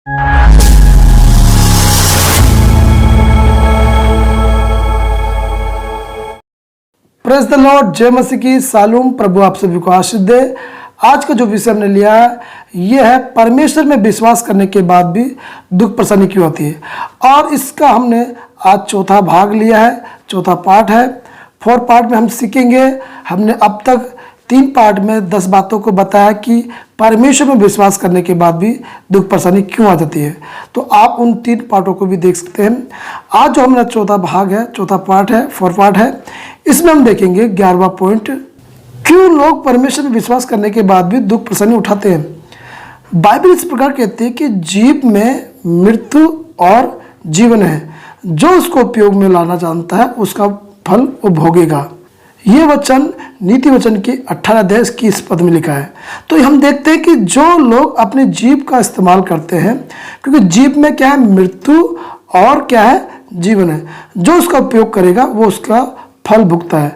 Praise the Lord, जय मसीह की सालूम। प्रभु आप सभी को आशीष दे। आज का जो विषय हमने लिया है यह है परमेश्वर में विश्वास करने के बाद भी दुख परेशानी क्यों होती है। और इसका हमने आज चौथा भाग लिया है, चौथा पार्ट है। 4 पार्ट में हम सीखेंगे। हमने अब तक 3 पार्ट में 10 बातों को बताया कि परमेश्वर में विश्वास करने के बाद भी दुख परेशानी क्यों आ जाती है। तो आप उन 3 पार्टों को भी देख सकते हैं। आज जो हमारा चौथा भाग है, चौथा पार्ट है, 4 पार्ट है, इसमें हम देखेंगे 11वां पॉइंट, क्यों लोग परमेश्वर में विश्वास करने के बाद भी दुख परेशानी उठाते हैं। बाइबल इस प्रकार कहती है कि जीव में मृत्यु और जीवन है, जो उसको उपयोग में लाना जानता है उसका फल वो भोगेगा। ये वचन नीति वचन के 18 अध्याय की इस पद में लिखा है। तो हम देखते हैं कि जो लोग अपने जीव का इस्तेमाल करते हैं, क्योंकि जीव में क्या है, मृत्यु और क्या है, जीवन है, जो उसका उपयोग करेगा वो उसका फल भुगता है।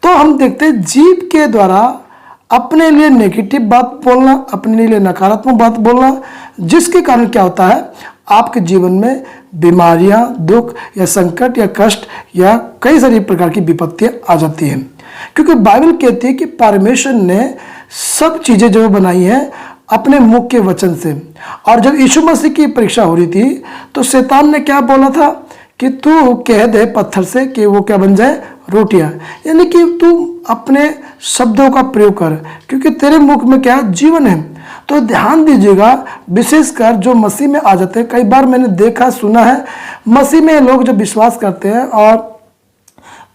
तो हम देखते हैं जीव के द्वारा अपने लिए नेगेटिव बात बोलना, अपने लिए नकारात्मक बात बोलना, जिसके कारण क्या होता है, आपके जीवन में बीमारियां, दुख या संकट या कष्ट या कई सारी प्रकार की विपत्तियां आ जाती हैं। क्योंकि बाइबल कहती है कि परमेश्वर ने सब चीज़ें जो बनाई हैं अपने मुख के वचन से। और जब यीशु मसीह की परीक्षा हो रही थी तो शैतान ने क्या बोला था कि तू कह दे पत्थर से कि वो क्या बन जाए, रोटियां। यानी कि तू अपने शब्दों का प्रयोग कर, क्योंकि तेरे मुख में क्या जीवन है। तो ध्यान दीजिएगा, विशेषकर जो मसीह में आ जाते हैं। कई बार मैंने देखा सुना है मसीह में लोग जब विश्वास करते हैं और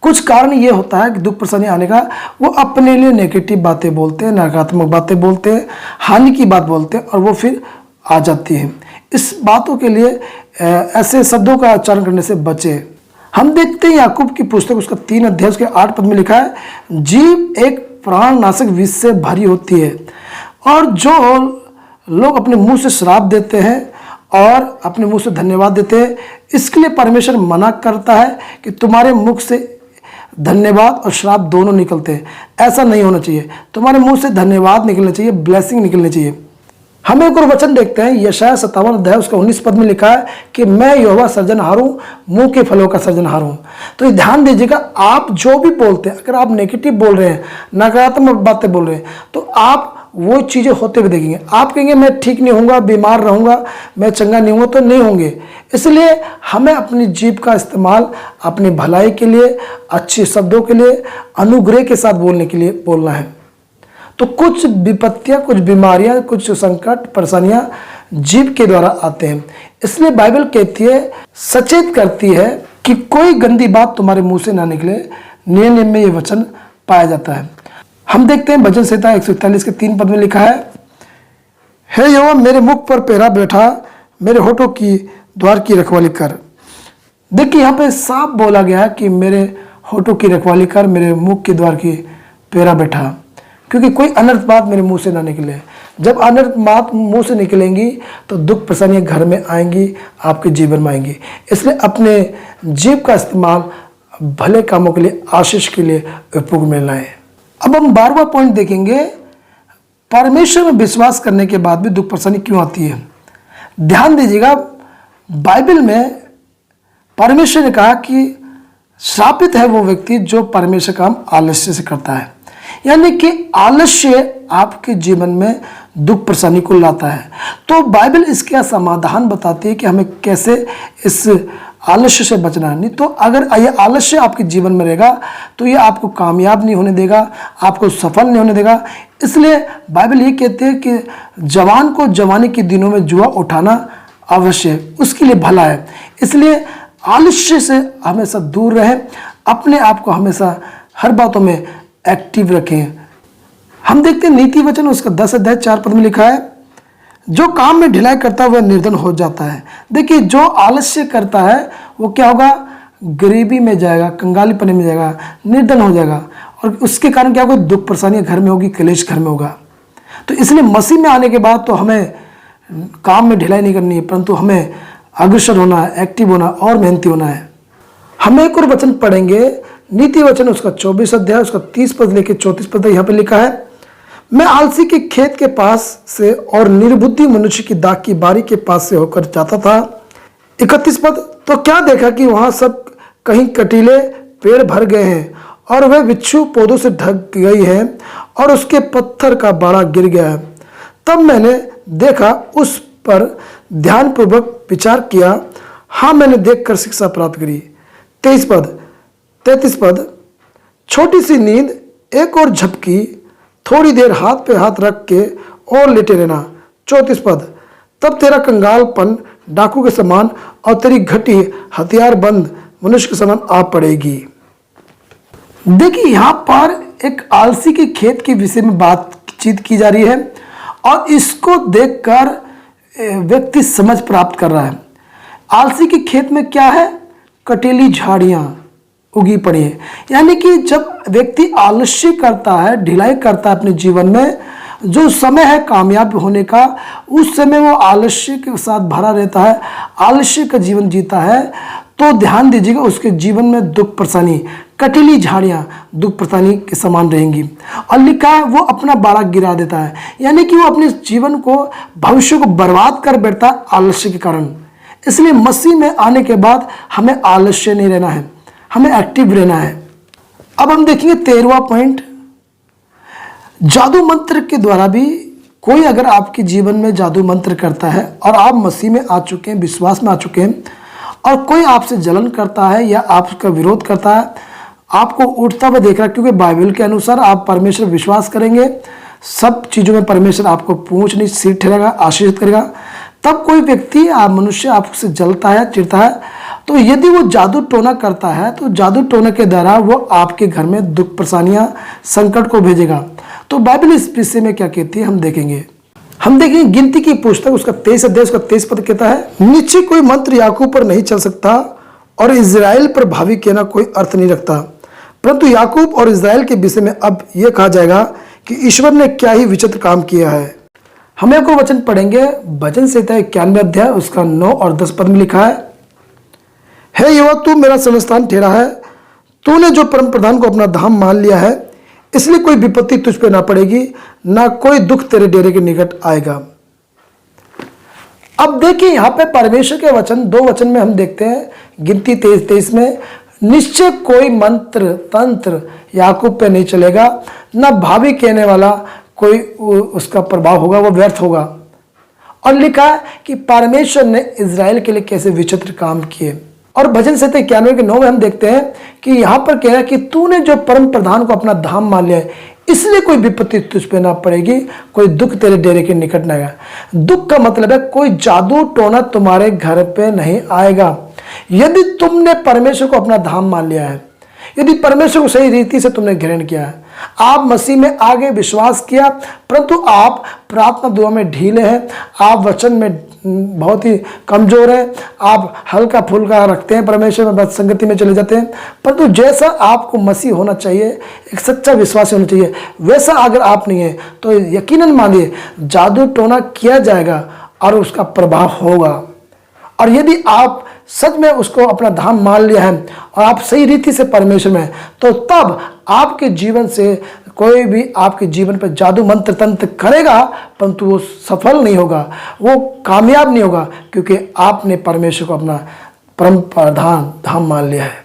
कुछ कारण ये होता है कि दुख परेशानी आने का, वो अपने लिए नेगेटिव बातें बोलते हैं, नकारात्मक बातें बोलते हैं, हानि की बात बोलते हैं और वो फिर आ जाती हैं। इस बातों के लिए ऐसे शब्दों का उच्चारण करने से बचे। हम देखते हैं याकूब की पुस्तक उसका 3 अध्याय उसके 8 पद में लिखा है, जीव एक प्राणनाशक विष से भरी होती है। और जो लोग अपने मुंह से श्राप देते हैं और अपने मुंह से धन्यवाद देते हैं, इसके लिए परमेश्वर मना करता है कि तुम्हारे मुख से धन्यवाद और श्राप दोनों निकलते हैं। ऐसा नहीं होना चाहिए। तुम्हारे मुंह से धन्यवाद निकलना चाहिए, ब्लेसिंग निकलनी चाहिए। हम एक और वचन देखते हैं, यशायाह 57 अध्याय उसका 19 पद में लिखा है कि मैं यहोवा सृजनहार हूँ, मुंह के फलों का सृजनहार हूँ। तो ध्यान दीजिएगा, आप जो भी बोलते हैं, अगर आप नेगेटिव बोल रहे हैं, नकारात्मक बातें बोल रहे हैं, तो आप वो चीज़ें होते हुए देखेंगे। आप कहेंगे मैं ठीक नहीं होऊंगा, बीमार रहूँगा, मैं चंगा नहीं होऊंगा, तो नहीं होंगे। इसलिए हमें अपनी जीभ का इस्तेमाल अपनी भलाई के लिए, अच्छे शब्दों के लिए, अनुग्रह के साथ बोलने के लिए बोलना है। तो कुछ विपत्तियां, कुछ बीमारियां, कुछ संकट, परेशानियां जीभ के द्वारा आते हैं। इसलिए बाइबल कहती है, सचेत करती है कि कोई गंदी बात तुम्हारे मुंह से ना निकले। नियम में ये वचन पाया जाता है। हम देखते हैं भजन संहिता 141 के 3 पद में लिखा है, हे यहोवा मेरे मुख पर पहरा बैठा, मेरे होठों की द्वार की रखवाली कर। देखिए यहाँ पे साफ बोला गया कि मेरे होठों की रखवाली कर, मेरे मुख के द्वार की पहरा बैठा, क्योंकि कोई अनर्थ बात मेरे मुंह से ना निकले। जब अनर्थ बात मुंह से निकलेंगी तो दुख परेशानियां घर में आएंगी, आपके जीवन में आएंगी। इसलिए अपने जीभ का इस्तेमाल भले कामों के लिए, आशीष के लिए उपयोग में लाएं। अब हम 12वां पॉइंट देखेंगे, परमेश्वर में विश्वास करने के बाद भी दुख परेशानी क्यों आती है। ध्यान दीजिएगा, बाइबल में परमेश्वर ने कहा कि श्रापित है वो व्यक्ति जो परमेश्वर का काम आलस्य से करता है। यानी कि आलस्य आपके जीवन में दुख परेशानी को लाता है। तो बाइबल इसका समाधान बताती है कि हमें कैसे इस आलस्य से बचना है। नहीं तो अगर ये आलस्य आपके जीवन में रहेगा तो ये आपको कामयाब नहीं होने देगा, आपको सफल नहीं होने देगा। इसलिए बाइबल ये कहती है कि जवान को जवानी के दिनों में जुआ उठाना अवश्य है, उसके लिए भला है। इसलिए आलस्य से हमेशा दूर रहें, अपने आप को हमेशा हर बातों में एक्टिव रखें। हम देखते हैं नीति वचन उसका 10 अध्याय 4 पद में लिखा है, जो काम में ढिलाई करता है वह निर्धन हो जाता है। देखिए, जो आलस्य करता है वो क्या होगा, गरीबी में जाएगा, कंगालीपने में जाएगा, निर्धन हो जाएगा। और उसके कारण क्या होगा, दुख परेशानियां घर में होगी, क्लेश घर में होगा। तो इसलिए मसीह में आने के बाद तो हमें काम में ढिलाई नहीं करनी है, परंतु हमें अग्रसर होना है, एक्टिव होना और मेहनती होना है। हम एक और वचन पढ़ेंगे, नीति वचन उसका 24 अध्याय उसका 30 पद लेके 34 पद यहाँ पे लिखा है, मैं आलसी के खेत के पास से और निर्बुद्धि मनुष्य की दाख की बारी के पास से होकर जाता था। 31 पद, तो क्या देखा कि वहां सब कहीं कटीले पेड़ भर गए हैं और वह बिच्छू पौधों से ढक गई है और उसके पत्थर का बाड़ा गिर गया है। तब मैंने देखा, उस पर ध्यानपूर्वक विचार किया, हाँ मैंने देखकर शिक्षा प्राप्त करी। 33 पद, छोटी सी नींद, एक और झपकी, थोड़ी देर हाथ पे हाथ रख के और लेटे रहना। 34 पद, तब तेरा कंगालपन डाकू के समान और तेरी घटी हथियारबंद मनुष्य के समान आ पड़ेगी। देखिए यहाँ पर एक आलसी के खेत के विषय में बातचीत की जा रही है और इसको देखकर व्यक्ति समझ प्राप्त कर रहा है। आलसी के खेत में क्या है? कटीली झाड़ियां उगी पड़ी है। यानी कि जब व्यक्ति आलस्य करता है, ढिलाई करता है अपने जीवन में, जो समय है कामयाब होने का, उस समय वो आलस्य के साथ भरा रहता है, आलस्य का जीवन जीता है, तो ध्यान दीजिएगा उसके जीवन में दुख परेशानी, कटीली झाड़ियां दुख परेशानी के समान रहेंगी। और लिखा है वो अपना बाड़ा गिरा देता है, यानी कि वो अपने जीवन को, भविष्य को बर्बाद कर बैठता है आलस्य के कारण। इसलिए मसीह में आने के बाद हमें आलस्य नहीं रहना है, हमें एक्टिव रहना है। अब हम देखेंगे 13वां पॉइंट, जादू मंत्र के द्वारा भी कोई अगर आपके जीवन में जादू मंत्र करता है और आप मसीह में आ चुके हैं, विश्वास में आ चुके हैं, और कोई आपसे जलन करता है या आपका विरोध करता है, आपको उठता हुआ देख रहा है, क्योंकि बाइबल के अनुसार आप परमेश्वर विश्वास करेंगे, सब चीज़ों में परमेश्वर आपको पूंछ नहीं सिर ठहरेगा, आशीर्वाद करेगा। तब कोई व्यक्ति, आप मनुष्य आपसे जलता है, चिढ़ता है, तो यदि वो जादू टोना करता है तो जादू टोना के द्वारा वो आपके घर में दुख परेशानियां, संकट को भेजेगा। तो बाइबल इस विषय में क्या कहती है हम देखेंगे। गिनती की पुस्तक उसका 23 अध्याय उसका 23 पद कहता है, नीचे कोई मंत्र याकूब पर नहीं चल सकता और इजराइल पर भावी कहना कोई अर्थ नहीं रखता, परंतु याकूब और इजराइल के विषय में अब यह कहा जाएगा कि ईश्वर ने क्या ही विचित्र काम किया है। हम एक और वचन पढ़ेंगे, भजन संहिता 91 अध्याय उसका 9 और 10 पद में लिखा है, हे यहोवा तू मेरा संस्थान ठहरा है, तूने जो परम प्रधान को अपना धाम मान लिया है, इसलिए कोई विपत्ति तुझ पे ना पड़ेगी, ना कोई दुख तेरे डेरे के निकट आएगा। अब देखिए यहाँ पे परमेश्वर के वचन, 2 वचन में हम देखते हैं, गिनती 23 में, निश्चय कोई मंत्र तंत्र याकूब पे नहीं चलेगा, ना भावी कहने वाला कोई उसका प्रभाव होगा, वो व्यर्थ होगा। और लिखा है कि परमेश्वर ने इजराइल के लिए कैसे विचित्र काम किए। और भजन संहिता 91 के 9 में हम देखते हैं कि यहाँ पर कह रहा है कि तूने जो परम प्रधान को अपना धाम मान लिया है, इसलिए कोई विपत्ति तुझ पे ना पड़ेगी, कोई दुख तेरे डेरे के निकट न आएगा। दुख का मतलब है कोई जादू टोना तुम्हारे घर पे नहीं आएगा। यदि तुमने परमेश्वर को अपना धाम मान लिया है, यदि परमेश्वर को सही रीति से तुमने ग्रहण किया है, आप मसीह में आगे विश्वास किया, परंतु आप प्रार्थना दुआ में ढीले हैं, आप वचन में बहुत ही कमजोर हैं, आप हल्का फुल्का रखते हैं, परमेश्वर में बद संगति में चले जाते हैं, परंतु जैसा आपको मसीह होना चाहिए, एक सच्चा विश्वास होना चाहिए, वैसा अगर आप नहीं है तो यकीनन मानिए जादू टोना किया जाएगा और उसका प्रभाव होगा। और यदि आप सच में उसको अपना धाम मान लिया है और आप सही रीति से परमेश्वर में, तो तब आपके जीवन से कोई भी आपके जीवन पर जादू मंत्र तंत्र करेगा, परंतु वो सफल नहीं होगा, वो कामयाब नहीं होगा, क्योंकि आपने परमेश्वर को अपना परम प्रधान धाम मान लिया है।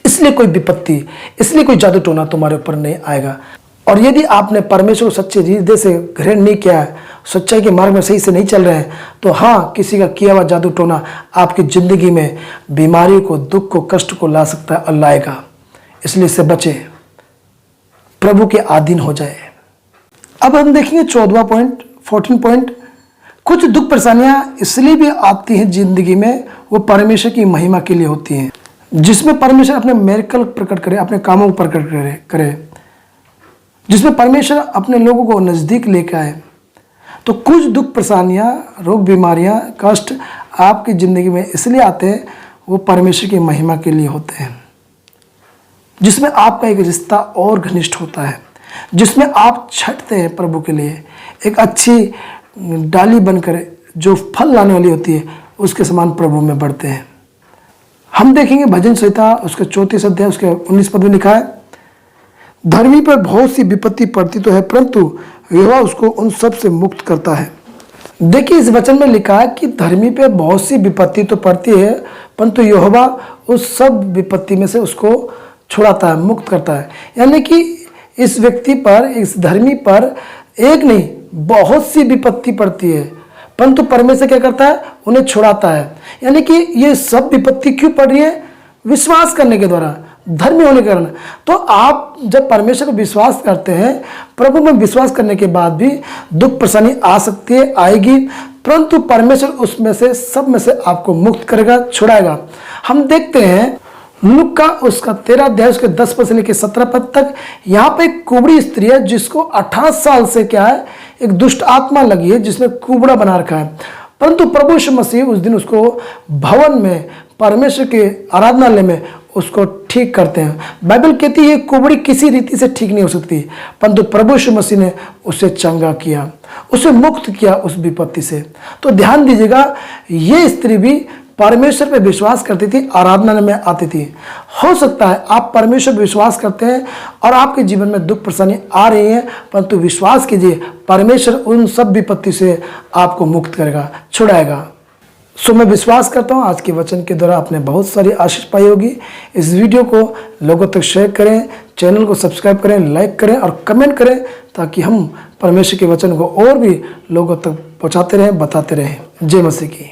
इसलिए कोई विपत्ति, इसलिए कोई जादू टोना तुम्हारे ऊपर नहीं आएगा। और यदि आपने परमेश्वर को सच्चे हृदय से ग्रहण नहीं किया है, सच्चाई के मार्ग में सही से नहीं चल रहे हैं, तो हाँ, किसी का किया हुआ जादू टोना आपकी ज़िंदगी में बीमारी को, दुख को, कष्ट को ला सकता है और लाएगा। इसलिए इससे बचे, प्रभु के अधीन हो जाए। अब हम देखेंगे 14वां पॉइंट, 14 पॉइंट, कुछ दुख परेशानियां इसलिए भी आती हैं जिंदगी में, वो परमेश्वर की महिमा के लिए होती हैं, जिसमें परमेश्वर अपने मिरेकल प्रकट करे, अपने कामों को प्रकट करे, जिसमें परमेश्वर अपने लोगों को नज़दीक लेकर आए। तो कुछ दुख परेशानियां, रोग बीमारियां, कष्ट आपकी ज़िंदगी में इसलिए आते हैं, वो परमेश्वर की महिमा के लिए होते हैं, जिसमें आपका एक रिश्ता और घनिष्ठ होता है, जिसमें आप छटते हैं प्रभु के लिए, एक अच्छी डाली बनकर जो फल लाने वाली होती है, उसके समान प्रभु में बढ़ते हैं। हम देखेंगे भजन संहिता उसके 34 अध्याय उसके 19 पद में लिखा है, धर्मी पर बहुत सी विपत्ति पड़ती तो है, परंतु यहोवा उसको उन सब से मुक्त करता है। देखिए इस वचन में लिखा है कि धर्मी पे बहुत सी विपत्ति तो पड़ती है, परंतु यहोवा उस सब विपत्ति में से उसको छुड़ाता है, मुक्त करता है। यानी कि इस व्यक्ति पर, इस धर्मी पर एक नहीं बहुत सी विपत्ति पड़ती है, परंतु परमेश्वर क्या करता है, उन्हें छुड़ाता है। यानी कि ये सब विपत्ति क्यों पड़ रही है? विश्वास करने के द्वारा, धर्मी होने के कारण। तो आप जब परमेश्वर पर विश्वास करते हैं, प्रभु में विश्वास करने के बाद भी दुख परेशानी आ सकती है, आएगी, परंतु परमेश्वर उसमें से, सब में से आपको मुक्त करेगा, छुड़ाएगा। हम देखते हैं लूका का उसका 13 अध्याय उसके 10 पद से लेकर 17 पद तक। यहाँ पे एक कुबड़ी स्त्री है जिसको 18 साल से क्या है, एक दुष्ट आत्मा लगी है, जिसने कुबड़ा बना रखा है। परंतु प्रभु यीशु मसीह उस दिन उसको भवन में, परमेश्वर के आराधनालय में उसको ठीक करते हैं। बाइबल कहती है ये कुबड़ी किसी रीति से ठीक नहीं हो सकती, परंतु प्रभु यीशु मसीह ने उसे चंगा किया, उसे मुक्त किया उस विपत्ति से। तो ध्यान दीजिएगा, ये स्त्री भी परमेश्वर पे विश्वास करती थी, आराधना में आती थी। हो सकता है आप परमेश्वर पे विश्वास करते हैं और आपके जीवन में दुख परेशानी आ रही है, परंतु विश्वास कीजिए परमेश्वर उन सब विपत्ति से आपको मुक्त करेगा, छुड़ाएगा। सो मैं विश्वास करता हूँ आज के वचन के द्वारा आपने बहुत सारी आशीष पाई होगी। इस वीडियो को लोगों तक शेयर करें, चैनल को सब्सक्राइब करें, लाइक करें और कमेंट करें, ताकि हम परमेश्वर के वचन को और भी लोगों तक पहुँचाते रहें, बताते रहें। जय मसीह की।